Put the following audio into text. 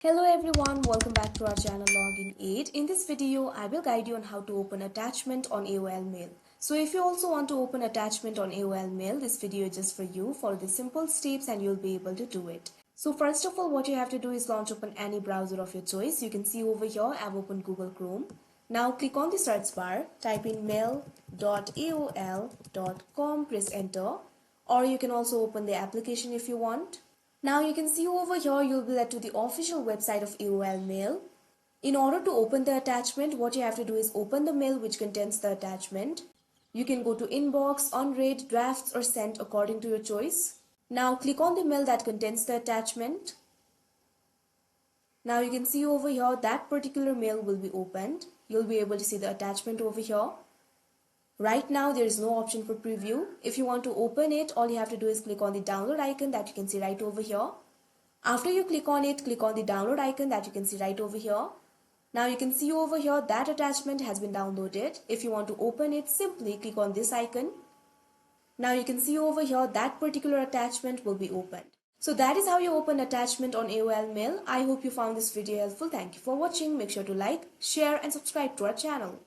Hello everyone, welcome back to our channel Login Aid. In this video, I will guide you on how to open attachment on AOL Mail. So if you also want to open attachment on AOL Mail, this video is just for you. Follow the simple steps and you'll be able to do it. So first of all, what you have to do is launch open any browser of your choice. You can see over here, I've opened Google Chrome. Now click on the search bar, type in mail.aol.com, press enter. Or you can also open the application if you want. Now you can see over here you'll be led to the official website of AOL Mail. In order to open the attachment, what you have to do is open the mail which contains the attachment. You can go to inbox, unread, drafts or sent according to your choice. Now click on the mail that contains the attachment. Now you can see over here that particular mail will be opened. You'll be able to see the attachment over here. Right now there is no option for preview. If you want to open it, all you have to do is click on the download icon that you can see right over here. After you click on it, click on the download icon that you can see right over here. Now you can see over here that attachment has been downloaded. If you want to open it, simply click on this icon. Now you can see over here that particular attachment will be opened. So that is how you open attachment on AOL Mail. I hope you found this video helpful. Thank you for watching. Make sure to like, share and subscribe to our channel.